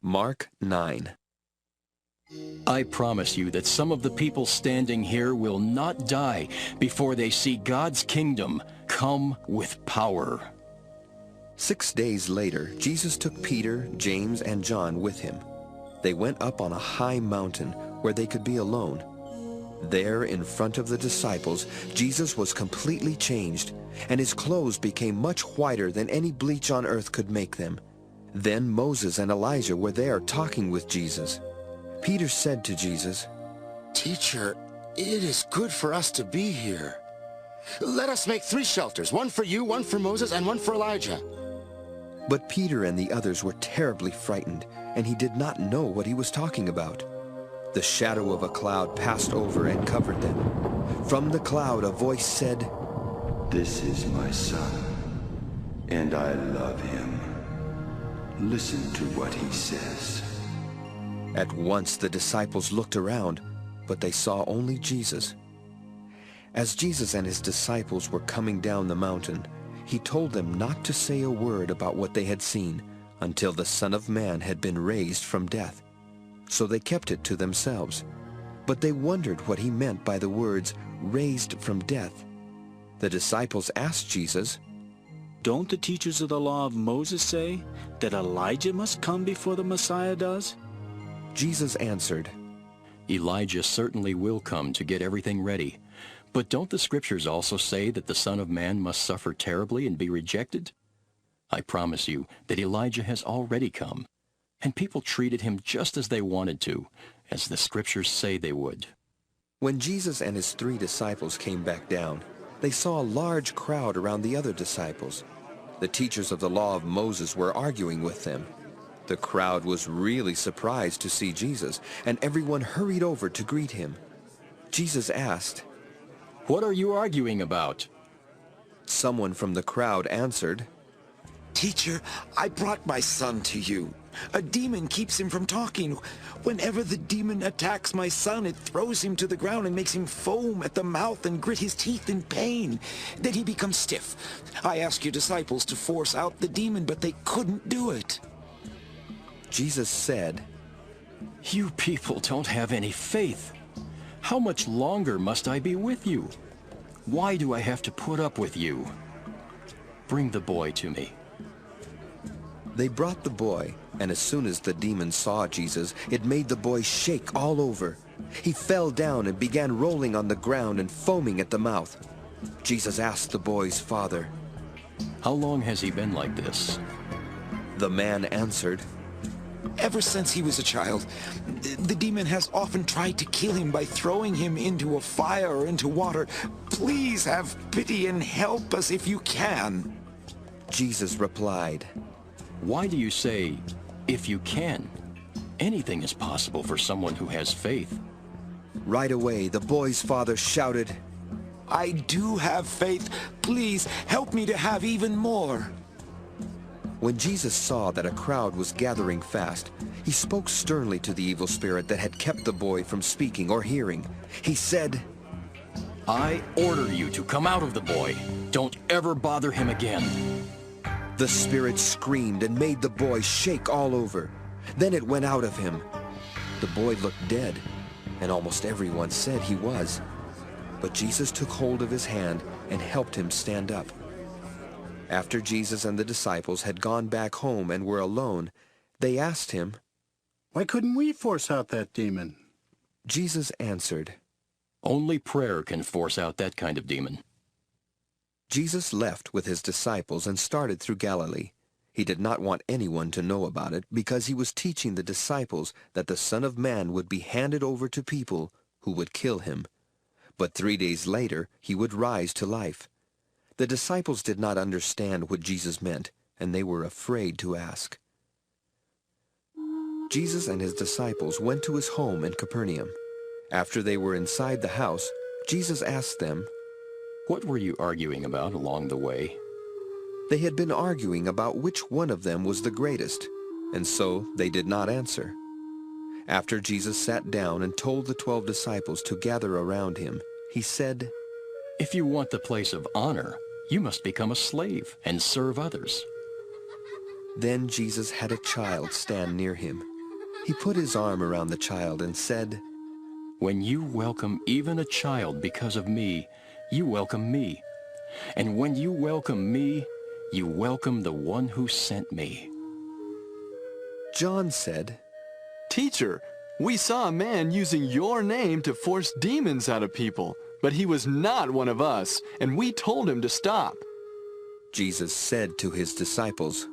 Mark 9. I promise you that some of the people standing here will not die before they see God's kingdom come with power. 6 days later, Jesus took Peter, James, and John with him. They went up on a high mountain where they could be alone. There, in front of the disciples, Jesus was completely changed, and his clothes became much whiter than any bleach on earth could make them. Then Moses and Elijah were there talking with Jesus. Peter said to Jesus, "Teacher, it is good for us to be here. Let us make 3 shelters, one for you, one for Moses, and one for Elijah." But Peter and the others were terribly frightened, and he did not know what he was talking about. The shadow of a cloud passed over and covered them. From the cloud a voice said, "This is my son, and I love him. Listen to what he says." At once the disciples looked around, but they saw only Jesus. As Jesus and his disciples were coming down the mountain, he told them not to say a word about what they had seen until the Son of Man had been raised from death. So they kept it to themselves. But they wondered what he meant by the words, "raised from death." The disciples asked Jesus, "Don't the teachers of the law of Moses say that Elijah must come before the Messiah does?" Jesus answered, Elijah certainly will come to get everything ready. But don't the scriptures also say that the Son of Man must suffer terribly and be rejected? I promise you that Elijah has already come, and people treated him just as they wanted to, as the scriptures say they would. When Jesus and his 3 disciples came back down, they saw a large crowd around the other disciples. The teachers of the law of Moses were arguing with them. The crowd was really surprised to see Jesus, and everyone hurried over to greet him. Jesus asked, "What are you arguing about?" Someone from the crowd answered, "Teacher, I brought my son to you. A demon keeps him from talking. Whenever the demon attacks my son, it throws him to the ground and makes him foam at the mouth and grit his teeth in pain. Then he becomes stiff. I asked your disciples to force out the demon, but they couldn't do it." Jesus said, You people don't have any faith. How much longer must I be with you? Why do I have to put up with you? Bring the boy to me. They brought the boy, and as soon as the demon saw Jesus, it made the boy shake all over. He fell down and began rolling on the ground and foaming at the mouth. Jesus asked the boy's father, How long has he been like this? The man answered, "Ever since he was a child, the demon has often tried to kill him by throwing him into a fire or into water. Please have pity and help us if you can." Jesus replied, Why do you say, if you can? Anything is possible for someone who has faith. Right away, the boy's father shouted, "I do have faith. Please help me to have even more." When Jesus saw that a crowd was gathering fast, he spoke sternly to the evil spirit that had kept the boy from speaking or hearing. He said, I order you to come out of the boy. Don't ever bother him again. The spirit screamed and made the boy shake all over. Then it went out of him. The boy looked dead, and almost everyone said he was. But Jesus took hold of his hand and helped him stand up. After Jesus and the disciples had gone back home and were alone, they asked him, Why couldn't we force out that demon? Jesus answered, Only prayer can force out that kind of demon. Jesus left with his disciples and started through Galilee. He did not want anyone to know about it because he was teaching the disciples that the Son of Man would be handed over to people who would kill him. But 3 days later, he would rise to life. The disciples did not understand what Jesus meant, and they were afraid to ask. Jesus and his disciples went to his home in Capernaum. After they were inside the house, Jesus asked them, What were you arguing about along the way? They had been arguing about which one of them was the greatest, and so they did not answer. After Jesus sat down and told the 12 disciples to gather around him, he said, If you want the place of honor, you must become a slave and serve others. Then Jesus had a child stand near him, He put his arm around the child and said, When you welcome even a child because of me, you welcome me. And when you welcome me, you welcome the one who sent me. John said, Teacher, we saw a man using your name to force demons out of people, but he was not one of us, and we told him to stop. Jesus said to his disciples,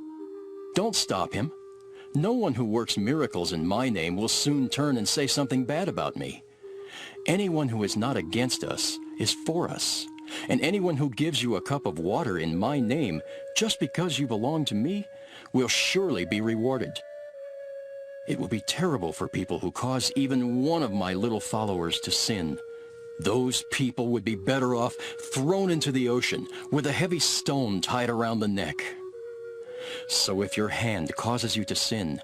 Don't stop him. No one who works miracles in my name will soon turn and say something bad about me. Anyone who is not against us is for us. And anyone who gives you a cup of water in my name, just because you belong to me, will surely be rewarded. It will be terrible for people who cause even one of my little followers to sin. Those people would be better off thrown into the ocean with a heavy stone tied around the neck. So if your hand causes you to sin,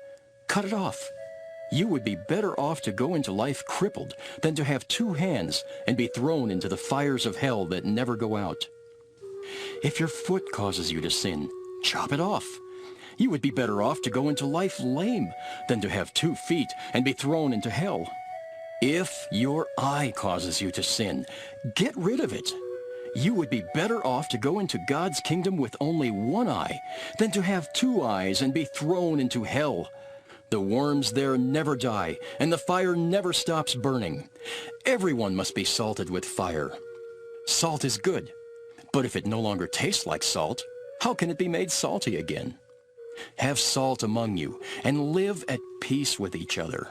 cut it off. You would be better off to go into life crippled than to have two hands and be thrown into the fires of hell that never go out. If your foot causes you to sin, chop it off. You would be better off to go into life lame than to have 2 feet and be thrown into hell. If your eye causes you to sin, get rid of it. You would be better off to go into God's kingdom with only 1 eye than to have 2 eyes and be thrown into hell. The worms there never die, and the fire never stops burning. Everyone must be salted with fire. Salt is good, but if it no longer tastes like salt, how can it be made salty again? Have salt among you, and live at peace with each other.